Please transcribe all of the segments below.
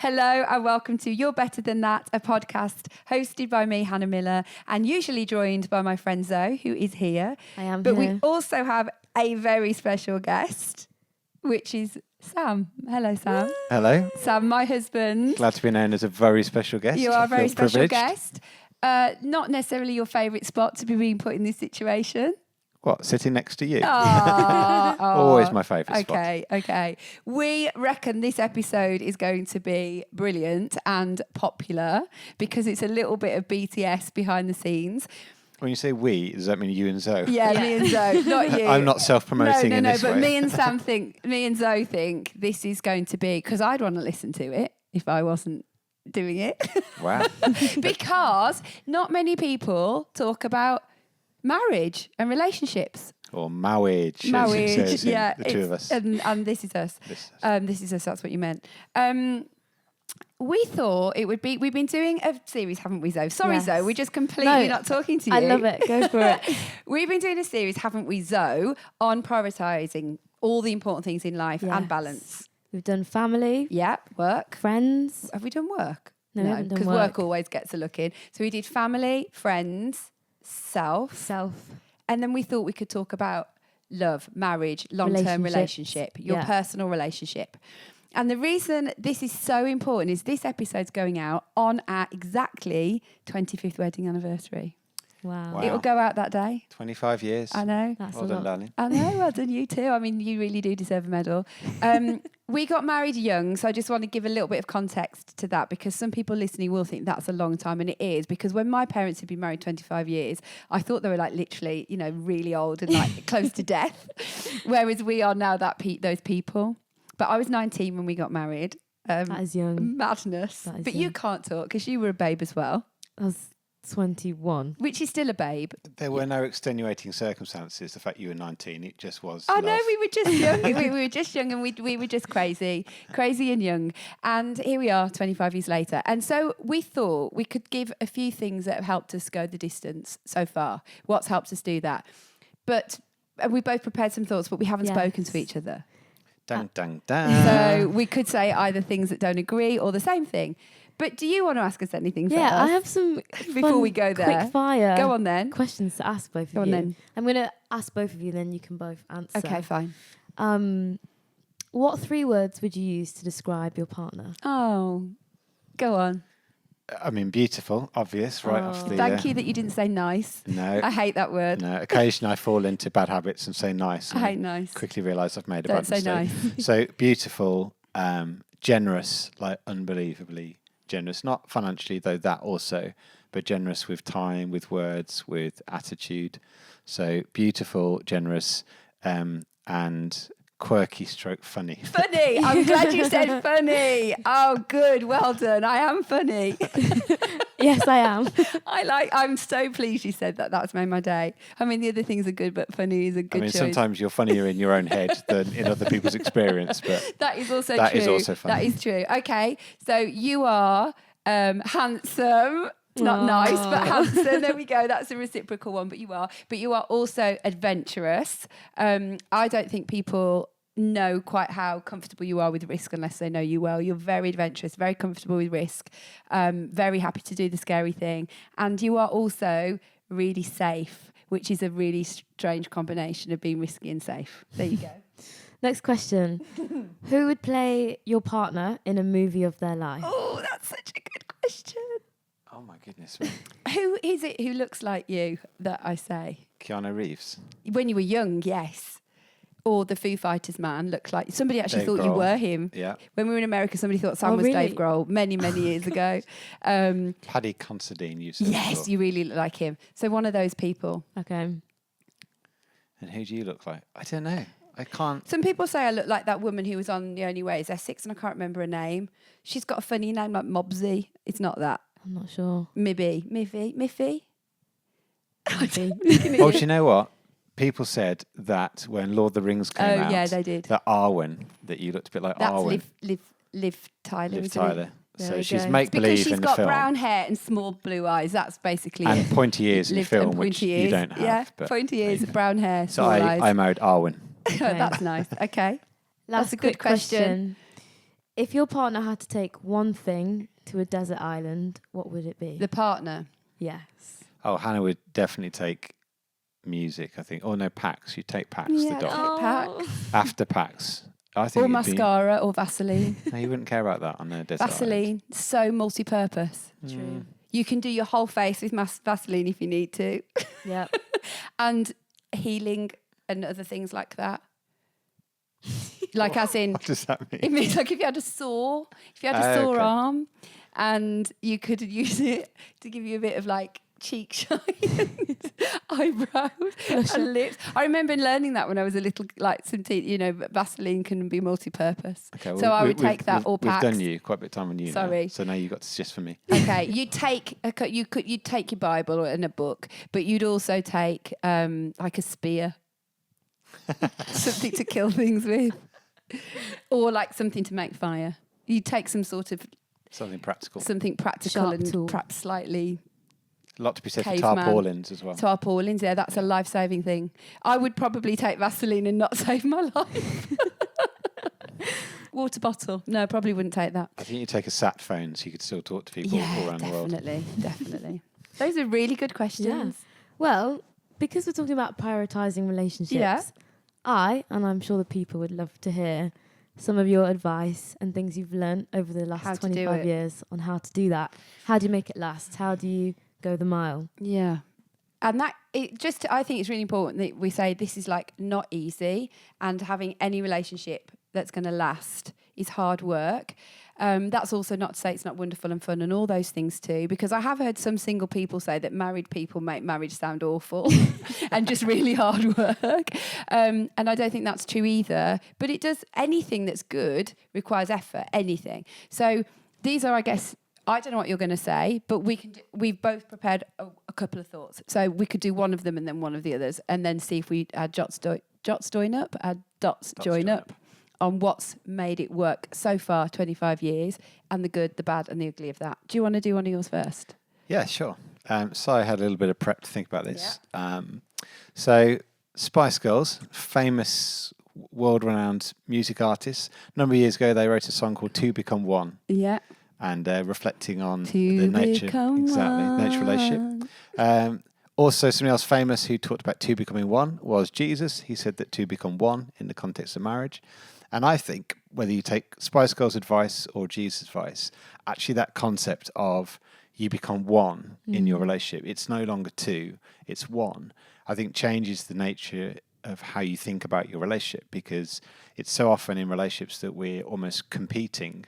Hello and welcome to You're Better Than That, a podcast hosted by me, Hannah Miller, and usually joined by my friend Zoe, who is here. I am But here. we also have a very special guest, which is Sam. Hello, Sam. Hello. Sam, my husband. Glad to be known as a very special guest. You are I a very feel special privileged. guest. Not necessarily your favourite spot to be being put in this situation. What, sitting next to you? Always my favourite spot. Okay. We reckon this episode is going to be brilliant and popular because it's a little bit of BTS behind the scenes. When you say we, does that mean you and Zoe? Yeah. Me and Zoe, not you. I'm not self-promoting in this but way. me and Zoe think this is going to be, because I'd want to listen to it if I wasn't doing it. Wow. Because not many people talk about marriage and relationships. Or marriage, as it says in the two of us. And this is us. This is us, that's what you meant. We thought it would be, we've been doing a series, haven't we, Zoe? Sorry, Yes. Zoe, we're just completely not talking to you. I love it. Go for it. We've been doing a series, haven't we, Zoe, on prioritising all the important things in life and Yes. balance. We've done family, Yeah, work. friends. Have we done work? No, we haven't done because work. always gets a look in. So we did family, friends, self. And then we thought we could talk about love, marriage, long-term relationship, your personal relationship. And the reason this is so important is this episode's going out on our exactly 25th wedding anniversary. Wow. It'll go out that day. 25 years. I know. That's Well a done, lot. darling. I know, well done, you too. I mean, you really do deserve a medal. We got married young, so I just want to give a little bit of context to that because some people listening will think that's a long time, and it is, because when my parents had been married 25 years, I thought they were like literally, really old and like close to death, whereas we are now those people. But I was 19 when we got married. That is young. Madness. That is But you young. can't talk because you were a babe as well, I was 21. which is still a babe. There were no extenuating circumstances. The fact you were 19, it just was Oh no, love. we were just young. we were just young, and we were just crazy and young. And here we are, 25 years later. And so we thought we could give a few things that have helped us go the distance so far. What's helped us do that? But we both prepared some thoughts, but we haven't spoken to each other. Dang, dang, dang. So we could say either things that don't agree or the same thing. But do you want to ask us anything first? Yeah, I have some Before we go there. quick fire Go on then. questions to ask both of Go on you. then. I'm going to ask both of you, then you can both answer. Okay, fine. What 3 words would you use to describe your partner? Oh, go on. I mean, beautiful, obvious, right off the... Thank you that you didn't say nice. No. I hate that word. No, occasionally I fall into bad habits and say nice. I and hate nice. Quickly realise I've made a Don't bad say mistake. nice. So beautiful, generous, like unbelievably generous. Not financially, though, that also, but generous with time, with words, with attitude. So beautiful, generous, and quirky stroke funny. Funny. I'm glad you said funny. Oh, good. Well done. I am funny. Yes, I am. I'm so pleased you said that. That's made my day. I mean, the other things are good, but funny is a good choice. Sometimes you're funnier in your own head than in other people's experience, but That is also that true. is also funny. That is true. Okay. So you are handsome. Not nice, but handsome. There we go. That's a reciprocal one, but you are. But you are also adventurous. I don't think people know quite how comfortable you are with risk unless they know you well. You're very adventurous, very comfortable with risk, very happy to do the scary thing. And you are also really safe, which is a really strange combination of being risky and safe. There you go. Next question. Who would play your partner in a movie of their life? Oh, that's such a good question. oh my goodness me. Who is it who looks like you that I say? Keanu Reeves. When you were young, yes. Or the Foo Fighters man looked like... Somebody actually Dave thought you Grohl. were him. Yeah. When we were in America, somebody thought Sam was really? Dave Grohl many, many years ago. Paddy Considine, you said. Yes, before. you really look like him. So one of those people. Okay. And who do you look like? I don't know. I can't. Some people say I look like that woman who was on The Only Way is Essex, and I can't remember her name. She's got a funny name like Mobsy. It's not that. I'm not sure. Miffy. Maybe. Oh, do you know what? People said that when Lord of the Rings came out, yeah, they did. that Arwen, that you looked a bit like That's Arwen. Liv Tyler. Liv isn't Tyler. it? There So we she's go. make Because believe she's in the got film. brown hair and small blue eyes. That's basically And it. pointy ears in the Liv film, and which pointy you ears. don't have. Yeah, but pointy there ears, you go. brown hair, So small eyes. I married Arwen. Okay. That's nice. Okay. Last a good question. If your partner had to take one thing to a desert island, what would it be? The partner. Yes. Oh, Hannah would definitely take music, I think. Oh, no, Pax. You take Pax, Yeah, the dog. take Pax. After Pax. I think Or it'd be- mascara or Vaseline. No, you wouldn't care about that on a desert Vaseline, so multi-purpose. True. You can do your whole face with Vaseline if you need to. Yep. And healing and other things like that. Like as in, What does that it mean? means like if you had a sore sore Okay. arm and you could use it to give you a bit of like cheek shine and eyebrows and lips. I remember learning that when I was a little, like some Vaseline can be multi-purpose. Okay, So I would take that or Pax. We've done you quite a bit of time on you. Sorry. Now, so now you got to suggest for me. Okay, you'd take you'd take your Bible and a book, but you'd also take like a spear, something to kill things with, or like something to make fire. You'd take some sort of Something practical. something practical Sharp and tool. perhaps slightly A lot to be said for caveman. tarpaulins as well. Tarpaulins. Yeah, that's a life-saving thing. I would probably take Vaseline and not save my life. Water bottle. No, I probably wouldn't take that. I think you take a sat phone so you could still talk to people all around the world. Definitely. Those are really good questions. Well, because we're talking about prioritizing relationships, and I'm sure the people would love to hear some of your advice and things you've learned over the How last to do 25 it. years on how to do that. How do you make it last? How do you go the mile? Yeah. And I think it's really important that we say this is like not easy, and having any relationship that's going to last is hard work. That's also not to say it's not wonderful and fun and all those things too, because I have heard some single people say that married people make marriage sound awful and just really hard work. And I don't think that's true either. But it does, anything that's good requires effort, anything. So these are, I guess, I don't know what you're going to say, but we've both prepared a couple of thoughts. So we could do one of them and then one of the others, and then see if we add dots join up on what's made it work so far, 25 years, and the good, the bad, and the ugly of that. Do you want to do one of yours first? Yeah, sure. So I had a little bit of prep to think about this. So Spice Girls, famous world-renowned music artists. A number of years ago, they wrote a song called Two Become One. Yeah. And reflecting on To the nature, become nature relationship. Also, somebody else famous who talked about two becoming one was Jesus. He said that two become one in the context of marriage. And I think whether you take Spice Girls' advice or Jesus' advice, actually that concept of you become one in your relationship, it's no longer two, it's one, I think changes the nature of how you think about your relationship, because it's so often in relationships that we're almost competing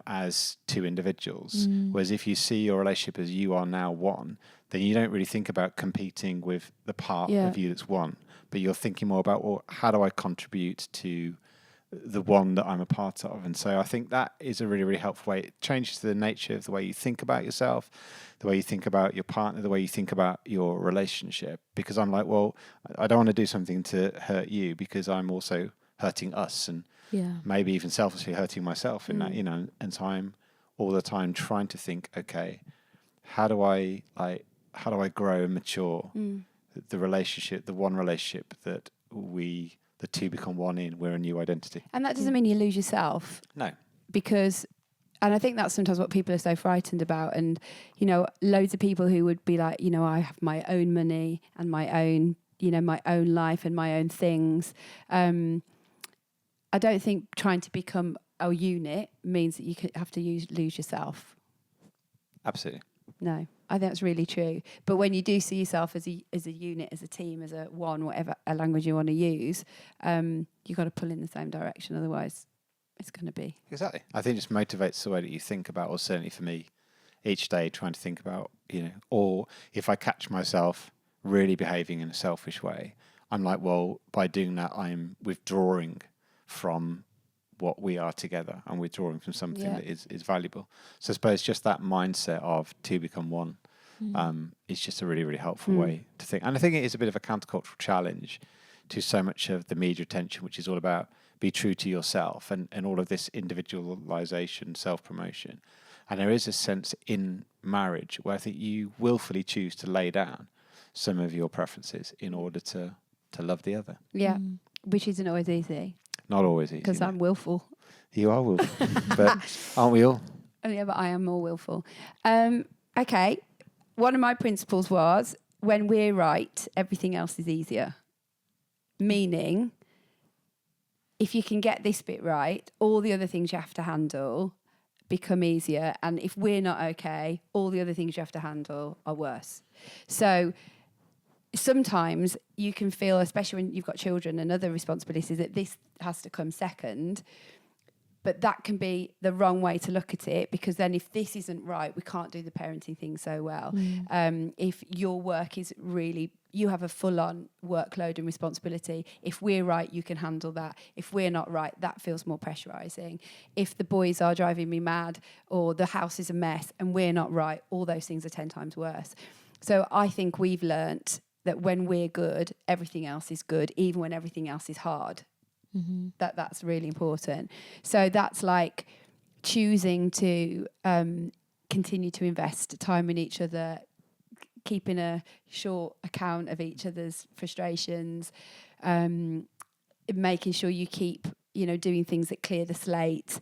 as two individuals. Whereas if you see your relationship as you are now one, then you don't really think about competing with the part of you that's one, but you're thinking more about, well, how do I contribute to the one that I'm a part of? And so I think that is a really, really helpful way. It changes the nature of the way you think about yourself, the way you think about your partner, the way you think about your relationship. Because I'm like, well, I don't want to do something to hurt you, because I'm also hurting us, and maybe even selfishly hurting myself in that, and so I'm all the time trying to think, okay, how do I grow and mature the relationship, the one relationship that the two become one in, we're a new identity. And that doesn't mean you lose yourself. No. Because, and I think that's sometimes what people are so frightened about. And, loads of people who would be like, I have my own money and my own, my own life and my own things. I don't think trying to become a unit means that you have to lose yourself. Absolutely. No, I think that's really true. But when you do see yourself as a unit, as a team, as a one, whatever a language you want to use, you've got to pull in the same direction. Otherwise, it's going to be. Exactly. I think it just motivates the way that you think about, or certainly for me, each day trying to think about, or if I catch myself really behaving in a selfish way, I'm like, well, by doing that, I'm withdrawing from what we are together and withdrawing from something that is valuable. So I suppose just that mindset of two become one is just a really, really helpful way to think. And I think it is a bit of a countercultural challenge to so much of the media attention, which is all about be true to yourself and all of this individualization, self-promotion. And there is a sense in marriage where I think you willfully choose to lay down some of your preferences in order to love the other. Yeah, which isn't always easy. Not always easy. Because I'm willful. You are willful, but aren't we all? Oh, yeah, but I am more willful. Okay. One of my principles was when we're right, everything else is easier. Meaning, if you can get this bit right, all the other things you have to handle become easier. And if we're not okay, all the other things you have to handle are worse. So sometimes you can feel, especially when you've got children and other responsibilities, that this has to come second. But that can be the wrong way to look at it, because then if this isn't right, we can't do the parenting thing so well. If your work is really, you have a full-on workload and responsibility. If we're right, you can handle that. If we're not right, that feels more pressurising. If the boys are driving me mad or the house is a mess and we're not right, all those things are 10 times worse. So I think we've learnt that when we're good, everything else is good, even when everything else is hard. That's really important. So that's like choosing to continue to invest time in each other, keeping a short account of each other's frustrations, making sure you keep, doing things that clear the slate,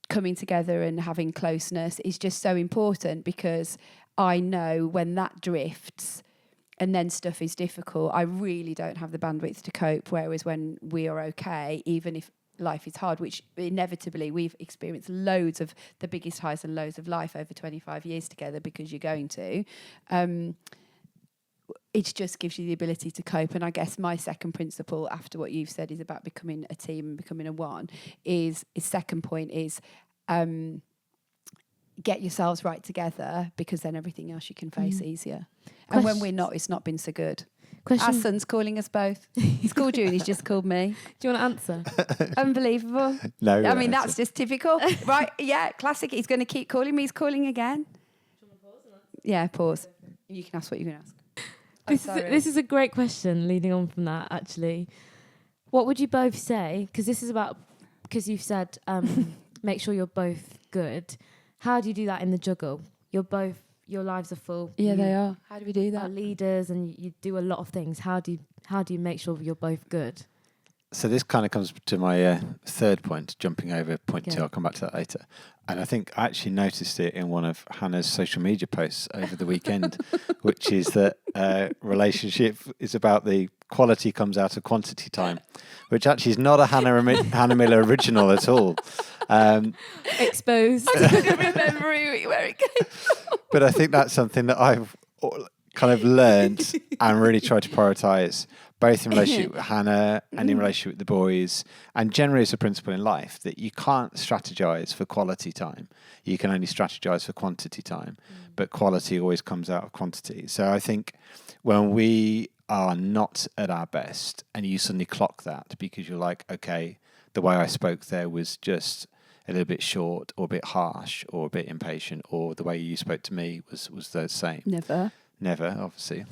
coming together and having closeness is just so important, because I know when that drifts and then stuff is difficult, I really don't have the bandwidth to cope. Whereas when we are okay, even if life is hard, which inevitably we've experienced loads of the biggest highs and lows of life over 25 years together, because you're going to, it just gives you the ability to cope. And I guess my second principle, after what you've said, is about becoming a team and becoming a one, is second point is get yourselves right together, because then everything else you can face easier. And when we're not, it's not been so good. Our son's calling us both. He's called you and he's just called me. Do you want to answer? Unbelievable. No. I mean, that's just typical. Right, yeah, classic. He's going to keep calling me. He's calling again. Do you want to pause or not? Yeah, pause. You can ask what you're going to ask. This is a great question leading on from that, actually. What would you both say? Because you've said make sure you're both good. How do you do that in the juggle? Your lives are full. Yeah, they are. How do we do that? Are leaders and you do a lot of things. How do you make sure you're both good? So this kind of comes to my third point, jumping over point 2. I'll come back to that later. And I think I actually noticed it in one of Hannah's social media posts over the weekend, which is that relationship is about the quality comes out of quantity time, which actually is not a Hannah Miller original at all. Exposed. I couldn't remember where it came from. But I think that's something that I've kind of learned and really tried to prioritise, both in relationship with Hannah and in relationship with the boys, and generally as a principle in life, that you can't strategise for quality time. You can only strategise for quantity time, but quality always comes out of quantity. So I think when we are not at our best and you suddenly clock that because you're like, okay, the way I spoke there was just a little bit short or a bit harsh or a bit impatient, or the way you spoke to me was the same. Never, obviously.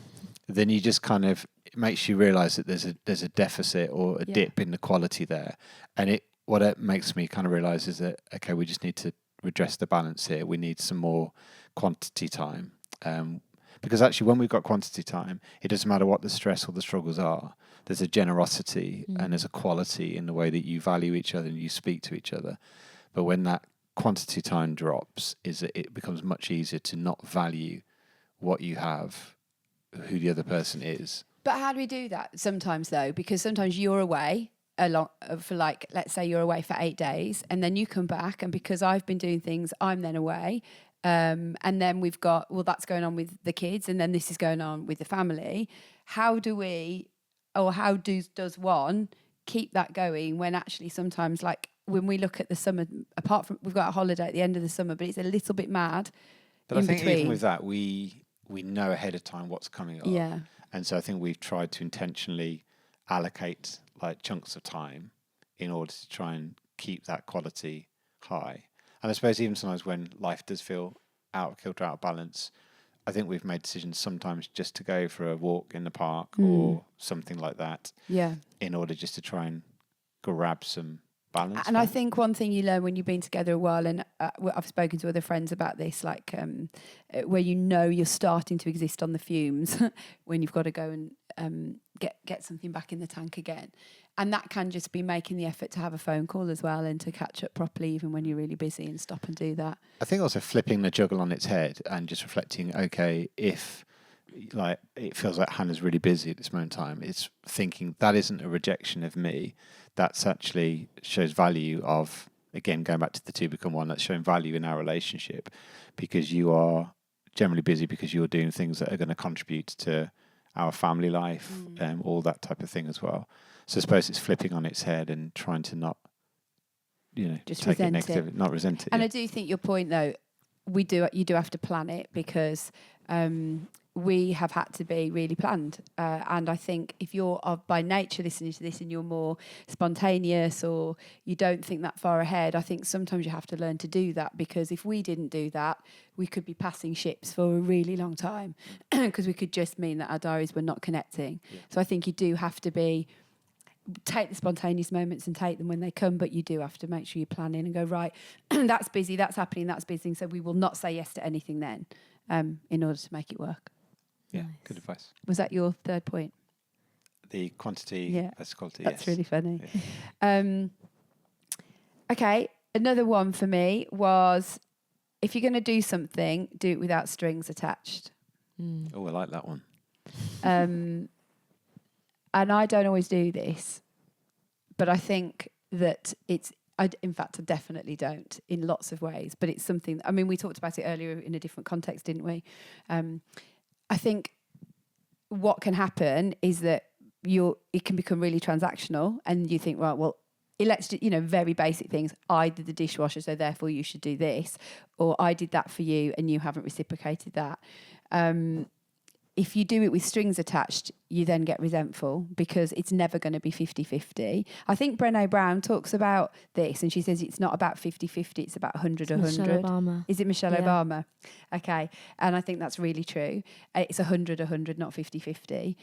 Then you just kind of, it makes you realise that there's a deficit or a dip in the quality there. And what it makes me kind of realise is that, okay, we just need to redress the balance here. We need some more quantity time. Because actually when we've got quantity time, it doesn't matter what the stress or the struggles are. There's a generosity and there's a quality in the way that you value each other and you speak to each other. But when that quantity time drops, it becomes much easier to not value what you have, who the other person is. But how do we do that sometimes, though? Because sometimes you're away for like, let's say you're away for 8 days, and then you come back, and because I've been doing things, I'm then away. And then we've got, that's going on with the kids, and then this is going on with the family. How do we, or how does one keep that going when actually sometimes, like when we look at the summer, apart from, we've got a holiday at the end of the summer, but it's a little bit mad. But I think even with that, we know ahead of time what's coming up. Yeah. And so I think we've tried to intentionally allocate like chunks of time in order to try and keep that quality high. And I suppose even sometimes when life does feel out of kilter, out of balance, I think we've made decisions sometimes just to go for a walk in the park or something like that. Yeah. In order just to try and grab some balance. And I think one thing you learn when you've been together a while, and I've spoken to other friends about this, like where you're starting to exist on the fumes when you've got to go and get something back in the tank again, And that can just be making the effort to have a phone call as well and to catch up properly, even when you're really busy, and stop and do that. I think also flipping the juggle on its head and just reflecting, okay, if like it feels like Hannah's really busy at this moment in time, it's thinking that isn't a rejection of me. That's actually shows value of, again, going back to the two become one, that's showing value in our relationship, because you are generally busy because you're doing things that are going to contribute to our family life, all that type of thing as well. So I suppose it's flipping on its head and trying to not, Just take it resent negative, not resent it. And yeah. I do think your point, though, you do have to plan it, because we have had to be really planned. And I think if you're by nature listening to this and you're more spontaneous, or you don't think that far ahead, I think sometimes you have to learn to do that, because if we didn't do that, we could be passing ships for a really long time, because we could just mean that our diaries were not connecting. Yeah. So I think you do have to take the spontaneous moments and take them when they come, but you do have to make sure you plan in and go, right, that's busy, that's happening, that's busy, so we will not say yes to anything then, in order to make it work. Yeah, Nice. good advice. Was that your third point? The quantity versus quality. That's yes. really funny. Yeah. Okay, another one for me was, if you're going to do something, do it without strings attached. Oh, I like that one. And I don't always do this, but I think that in fact, I definitely don't in lots of ways, but it's something, I mean, we talked about it earlier in a different context, didn't we? I think what can happen is that it can become really transactional, and you think, right, well, let's do, very basic things. I did the dishwasher, so therefore you should do this, or I did that for you and you haven't reciprocated that. If you do it with strings attached, you then get resentful, because it's never going to be 50-50. I think Brené Brown talks about this, and she says it's not about 50-50, it's about 100-100. Michelle Obama. Is it Michelle Yeah. Obama? Okay. And I think that's really true. It's 100-100, not 50-50.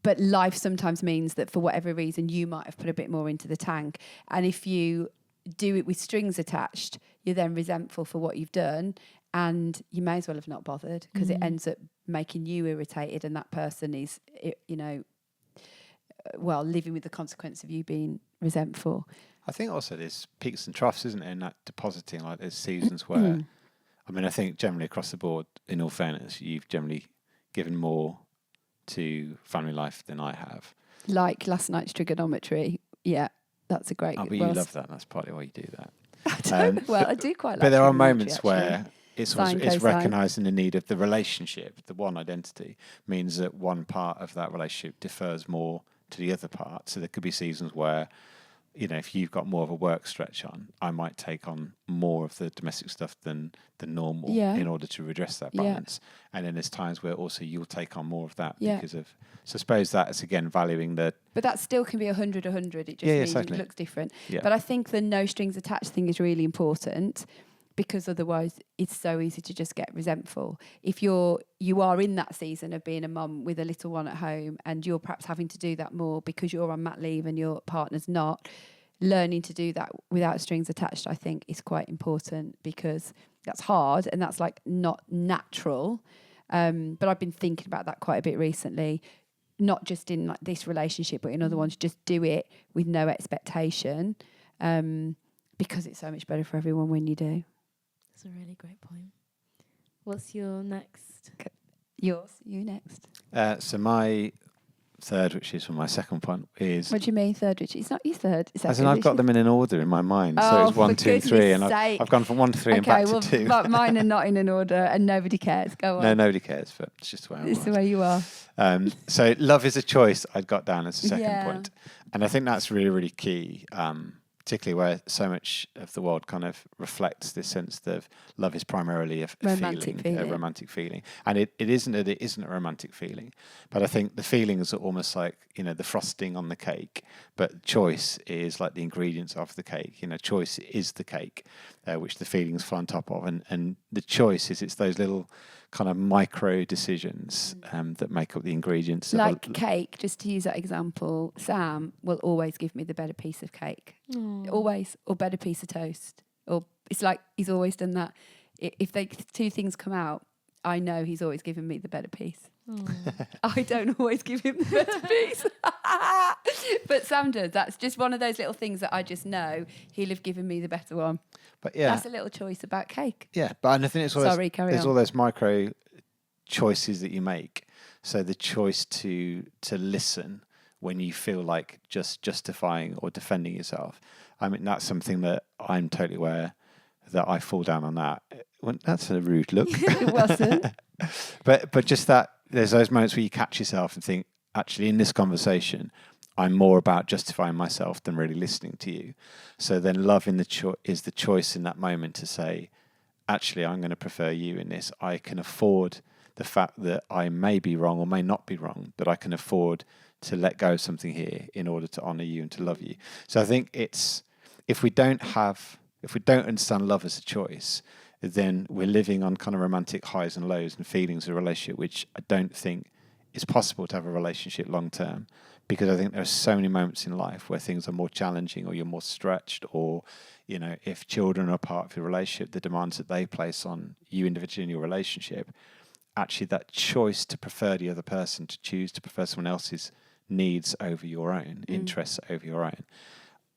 But life sometimes means that for whatever reason, you might have put a bit more into the tank. And if you do it with strings attached, you're then resentful for what you've done. And you may as well have not bothered, because it ends up making you irritated, and that person is, living with the consequence of you being resentful. I think also there's peaks and troughs, isn't there, in that depositing? Like there's seasons where, I think generally across the board, in all fairness, you've generally given more to family life than I have. Like last night's trigonometry. Yeah, that's a great. But you love that. That's partly why you do that. I do quite like. But there are trigonometry, moments actually. where it's recognising the need of the relationship. The one identity means that one part of that relationship defers more to the other part. So there could be seasons where, if you've got more of a work stretch on, I might take on more of the domestic stuff than normal in order to redress that balance. And then there's times where also you'll take on more of that because of. So I suppose that's again valuing the. But that still can be 100-100. It just means it looks different. Yeah. But I think the no strings attached thing is really important, because otherwise it's so easy to just get resentful. If you are in that season of being a mum with a little one at home, and you're perhaps having to do that more because you're on mat leave and your partner's not, learning to do that without strings attached, I think, is quite important, because that's hard and that's like not natural. But I've been thinking about that quite a bit recently, not just in like this relationship, but in other ones. Just do it with no expectation, because it's so much better for everyone when you do. That's a really great point. What's your next? You next. So my third, which is from my second point, is. What do you mean third, Richard? It's not your third. As in, I've got them in an order in my mind. So it's 1, 2, 3, and I've gone from 1 to 3 and back to 2. But mine are not in an order, and nobody cares. Go on. No, nobody cares, but it's just the way I am. It's the way you are. So love is a choice. I'd got down as a second point, and I think that's really, really key. Particularly where so much of the world kind of reflects this sense that love is primarily a romantic feeling. And it isn't a romantic feeling. But I think the feelings are almost like, the frosting on the cake. But choice is like the ingredients of the cake. Choice is the cake, which the feelings fly on top of. And the choice is, it's those little kind of micro decisions that make up the ingredients. Like cake, just to use that example, Sam will always give me the better piece of cake. Aww. Always. Or better piece of toast. Or it's like he's always done that. If two things come out, I know he's always given me the better piece. I don't always give him the better piece. But Sam does. That's just one of those little things that I just know he'll have given me the better one. But yeah, That's a little choice about cake. yeah. But I think it's all Sorry, carry there's on. all those micro choices that you make. So the choice to listen when you feel like just justifying or defending yourself. I mean, that's something that I'm totally aware that I fall down on that. Well, that's a rude look. It wasn't. But just that there's those moments where you catch yourself and think, actually, in this conversation, I'm more about justifying myself than really listening to you. So then love is the choice in that moment to say, actually, I'm going to prefer you in this. I can afford the fact that I may be wrong or may not be wrong, but I can afford to let go of something here in order to honour you and to love you. So I think it's if we don't understand love as a choice, then we're living on kind of romantic highs and lows and feelings of a relationship, which I don't think is possible to have a relationship long term, because I think there are so many moments in life where things are more challenging or you're more stretched, or, you know, if children are part of your relationship, the demands that they place on you individually in your relationship, actually that choice to prefer the other person, to choose to prefer someone else's needs over your own, interests over your own,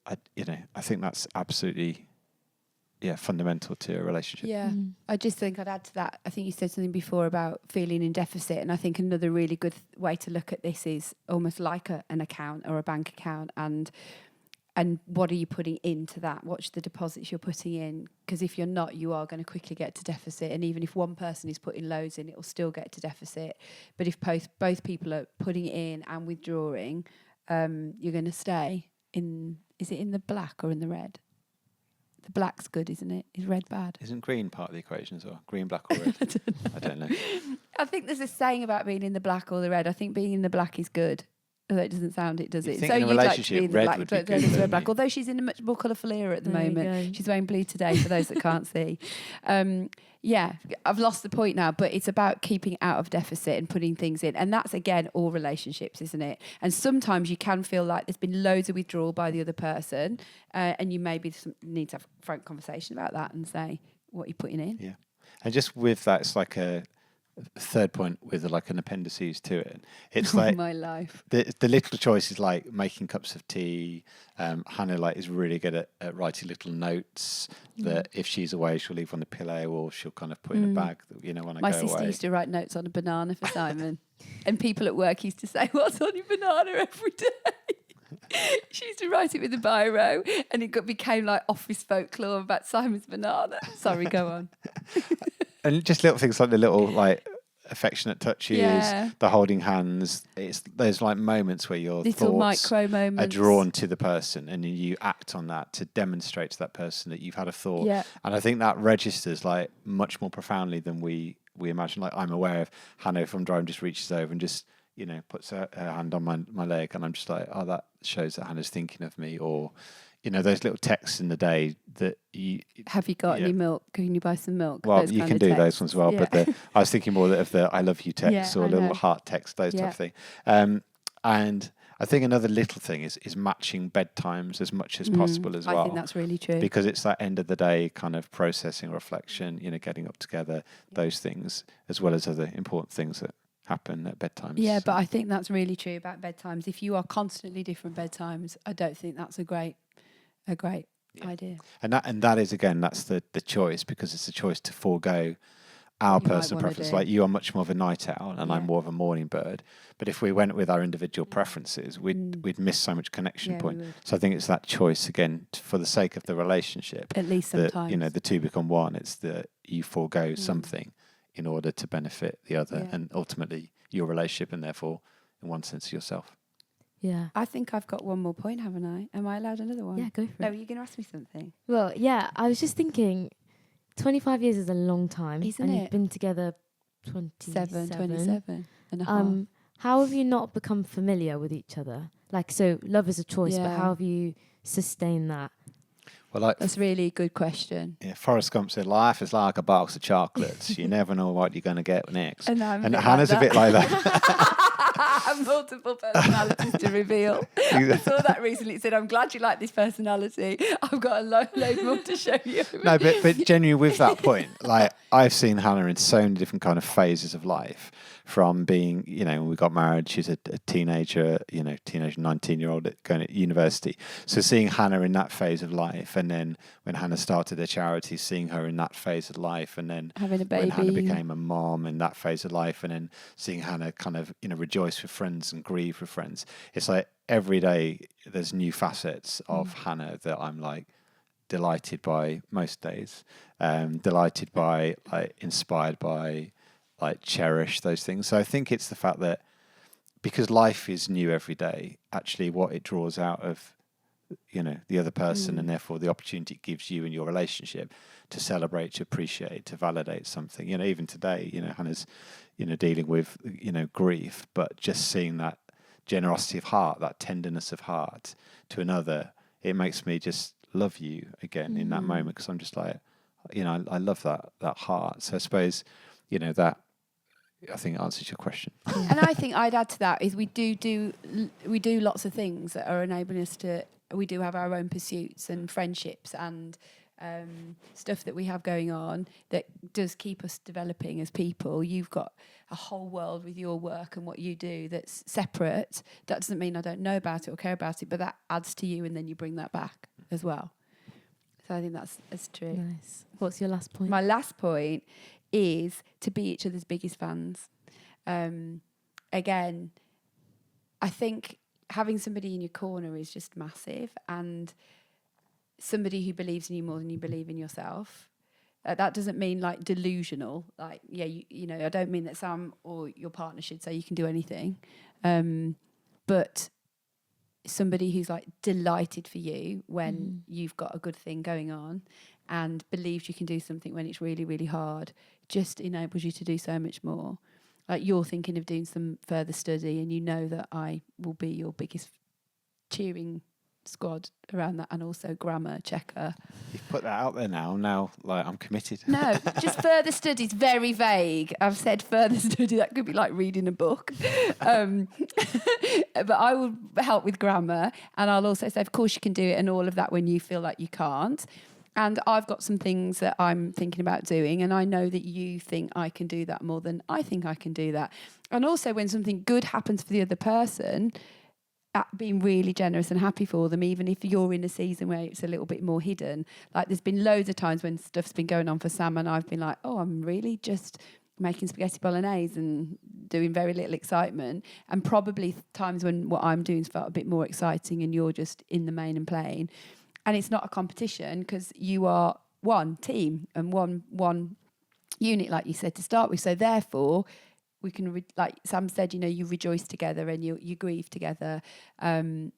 I think that's absolutely fundamental to a relationship. Yeah, I just think I'd add to that. I think you said something before about feeling in deficit, and I think another really good way to look at this is almost like an account or a bank account, and what are you putting into that? What's the deposits you're putting in? Because if you're not, you are going to quickly get to deficit, and even if one person is putting loads in, it will still get to deficit. But if both people are putting in and withdrawing, you're going to stay in. Is it in the black or in the red? The black's good, isn't it? Is red bad? Isn't green part of the equation as well? Green, black or red? I don't know. I think there's a saying about being in the black or the red. I think being in the black is good. Although it doesn't sound it, does You'd it? think So in a you'd like to relationship, be in the red black, would be but good, then it's red wouldn't black. it? Although she's in a much more colourful era at the There you moment. go. She's wearing blue today for those that can't see. Yeah, I've lost the point now, but it's about keeping out of deficit and putting things in. And that's, again, all relationships, isn't it? And sometimes you can feel like there's been loads of withdrawal by the other person, and you maybe need to have a frank conversation about that and say what you're putting in. Yeah. And just with that, it's like a third point with like an appendices to it. It's like my life. the little choices, like making cups of tea. Hannah is really good at writing little notes that if she's away, she'll leave on the pillow, or she'll kind of put in a bag. When I My go sister away. used to write notes on a banana for Simon, and people at work used to say, "What's on your banana?" every day. She used to write it with a biro, and it became like office folklore about Simon's banana. Sorry, go on. And just little things like the little affectionate touches, the holding hands. It's those moments where your Little thoughts micro moments are drawn to the person, and you act on that to demonstrate to that person that you've had a thought. Yeah. And I think that registers much more profoundly than we imagine. I'm aware of Hannah, if I'm driving, just reaches over and just puts her hand on my leg, and I'm just like, oh, that shows that Hannah's thinking of me. Or those little texts in the day that you... Have you got any milk? Can you buy some milk? Well, Those you kind can of do texts. those ones as well, Yeah. but I was thinking more of the I love you text, or I little know. heart text, those type of thing. And I think another little thing is matching bedtimes as much as possible as well. I think that's really true. Because it's that end of the day kind of processing, reflection, getting up together, those things, as well as other important things that happen at bedtimes. Yeah, but I think that's really true about bedtimes. If you are constantly different bedtimes, I don't think that's a great idea. And that is, again, that's the choice, because it's a choice to forego our What you might personal wanna preference. do. Like, you are much more of a night owl, and I'm Yeah. more of a morning bird. But if we went with our individual preferences, we'd miss so much connection Yeah, we point. would. So I think it's that choice, again, for the sake of the relationship. At least that, sometimes. the two become one. It's that you forego something in order to benefit the other, Yeah. and ultimately your relationship, and therefore, in one sense, yourself. Yeah. I think I've got one more point, haven't I? Am I allowed another one? Yeah, go for No, it. you're going to ask me something. Well, yeah, I was just thinking 25 years is a long time. Isn't and it? you've been together 27. 27 and a half. How have you not become familiar with each other? So love is a choice, but Yeah. how have you sustained that? Well, That's really a good question. Forrest Gump said, life is like a box of chocolates. You never know what you're going to get next. And I'm a And bit Hannah's like a bit like that. Multiple personalities to reveal. I saw that recently. It said, I'm glad you like this personality. I've got a load more to show you. No, but genuinely with that point, like I've seen Hannah in so many different kind of phases of life, from being, when we got married, she's a teenager, 19-year-old going to university. So seeing Hannah in that phase of life, and then when Hannah started her charity, seeing her in that phase of life, and then having a baby, when Hannah became a mom in that phase of life, and then seeing Hannah kind of, rejoice with friends and grieve with friends. It's like every day there's new facets of Hannah that I'm like delighted by most days, delighted by, like inspired by, like cherish those things. So I think it's the fact that because life is new every day, actually what it draws out of, the other person, and therefore the opportunity it gives you in your relationship to celebrate, to appreciate, to validate something. Even today, Hannah's, dealing with, grief, but just seeing that generosity of heart, that tenderness of heart to another, it makes me just love you again in that moment, because I'm just like, I love that heart. So I suppose, that I think answers your question. And I think I'd add to that is we do lots of things that are enabling us to. We do have our own pursuits and friendships and stuff that we have going on that does keep us developing as people. You've got a whole world with your work and what you do that's separate. That doesn't mean I don't know about it or care about it, but that adds to you, and then you bring that back as well. So I think that's true. Nice. What's your last point? My last point is to be each other's biggest fans. Again, I think having somebody in your corner is just massive, and somebody who believes in you more than you believe in yourself. That doesn't mean like delusional. Like, I don't mean that Sam or your partner should say you can do anything. But somebody who's like delighted for you when you've got a good thing going on, and believes you can do something when it's really, really hard, just enables you to do so much more. Like, you're thinking of doing some further study, and you know that I will be your biggest cheering squad around that, and also grammar checker. You've put that out there now, like I'm committed. No, just further study is very vague. I've said further study, that could be like reading a book. But I will help with grammar, and I'll also say, of course you can do it, and all of that when you feel like you can't. And I've got some things that I'm thinking about doing, and I know that you think I can do that more than I think I can do that. And also when something good happens for the other person, being really generous and happy for them, even if you're in a season where it's a little bit more hidden. Like, there's been loads of times when stuff's been going on for Sam, and I've been like, oh, I'm really just making spaghetti bolognese and doing very little excitement. And probably times when what I'm doing felt a bit more exciting, and you're just in the main and playing. And it's not a competition, because you are one team and one unit, like you said, to start with. So therefore, we can, like Sam said, you rejoice together and you grieve together. And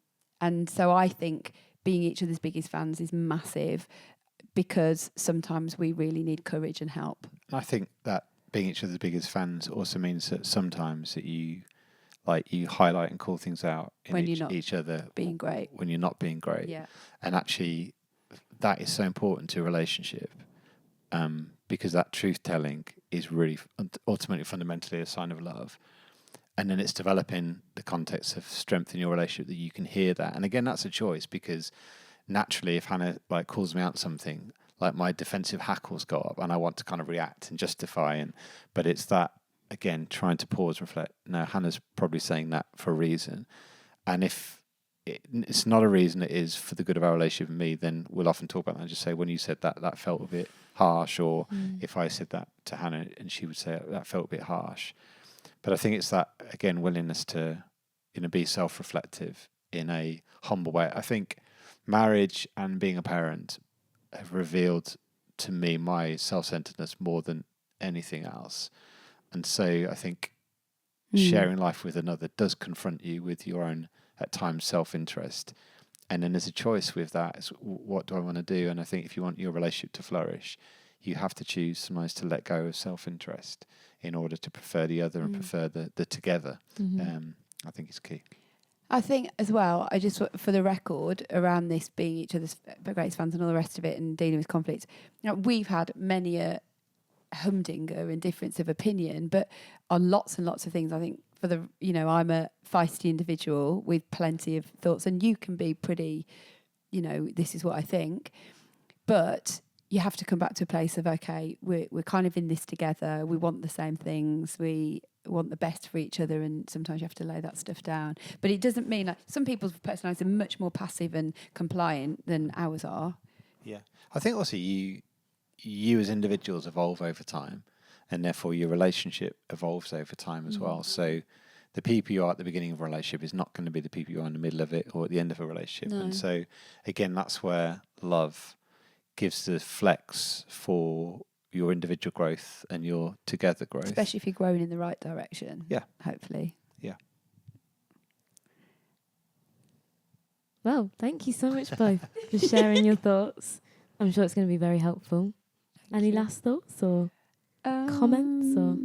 so I think being each other's biggest fans is massive, because sometimes we really need courage and help. I think that being each other's biggest fans also means that sometimes that you highlight and call things out in when you're not each other being great. When you're not being great. Yeah. And actually that is so important to a relationship, because that truth telling is really ultimately fundamentally a sign of love. And then it's developing the context of strength in your relationship, that you can hear that. And again, that's a choice, because naturally if Hannah like calls me out something, like my defensive hackles go up and I want to kind of react and justify, but it's that, again, trying to pause, reflect. No, Hannah's probably saying that for a reason. And if it's not a reason, it is for the good of our relationship and me, then we'll often talk about that and just say, when you said that, that felt a bit harsh. Or if I said that to Hannah and she would say, that felt a bit harsh. But I think it's that, again, willingness to, be self-reflective in a humble way. I think marriage and being a parent have revealed to me my self-centeredness more than anything else. And so I think sharing life with another does confront you with your own, at times, self-interest. And then there's a choice with that. It's, what do I want to do? And I think if you want your relationship to flourish, you have to choose sometimes to let go of self-interest in order to prefer the other and prefer the together. I think it's key. I think as well, I just, for the record, around this being each other's greatest fans and all the rest of it, and dealing with conflict, we've had many a humdinger and difference of opinion, but on lots and lots of things, I think for the, you know, I'm a feisty individual with plenty of thoughts, and you can be pretty, you know, this is what I think. But you have to come back to a place of, okay, we're kind of in this together. We want the same things. We want the best for each other, and sometimes you have to lay that stuff down. But it doesn't mean, like, some people's personalities are much more passive and compliant than ours are. Yeah. I think also you as individuals evolve over time, and therefore your relationship evolves over time as well. So the people you are at the beginning of a relationship is not going to be the people you are in the middle of it or at the end of a relationship. No. And so again, that's where love gives the flex for your individual growth and your together growth. Especially if you're growing in the right direction. Yeah. Hopefully. Yeah. Well, thank you so much both for sharing your thoughts. I'm sure it's going to be very helpful. Any last thoughts or comments or?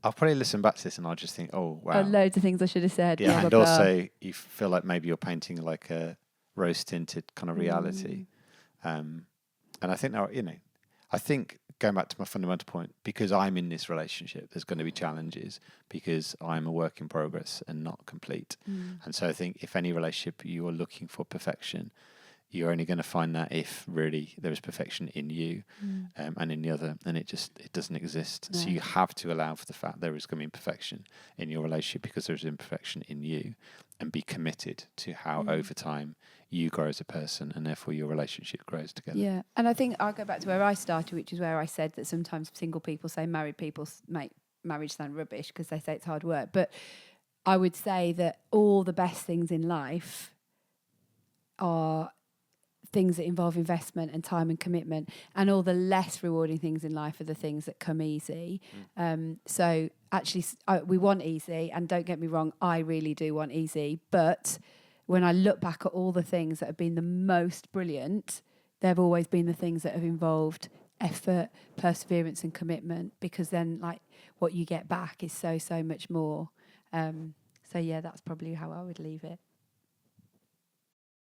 I'll probably listen back to this and I'll just think, oh, wow. Loads of things I should have said. Yeah, blah, and blah, blah. also you feel like maybe you're painting like a rose-tinted kind of reality. And I think now, you know, I think going back to my fundamental point, because I'm in this relationship, there's going to be challenges because I'm a work in progress and not complete. And so I think if any relationship you are looking for perfection, you're only going to find that if really there is perfection in you and in the other, and it doesn't exist. No. So you have to allow for the fact there is going to be imperfection in your relationship because there is imperfection in you, and be committed to how over time you grow as a person, and therefore your relationship grows together. Yeah, and I think I'll go back to where I started, which is where I said that sometimes single people say married people make marriage sound rubbish because they say it's hard work. But I would say that all the best things in life are things that involve investment and time and commitment, and all the less rewarding things in life are the things that come easy. So actually we want easy, and don't get me wrong, I really do want easy, but when I look back at all the things that have been the most brilliant, they've always been the things that have involved effort, perseverance and commitment, because then like what you get back is so much more. So yeah, that's probably how I would leave it.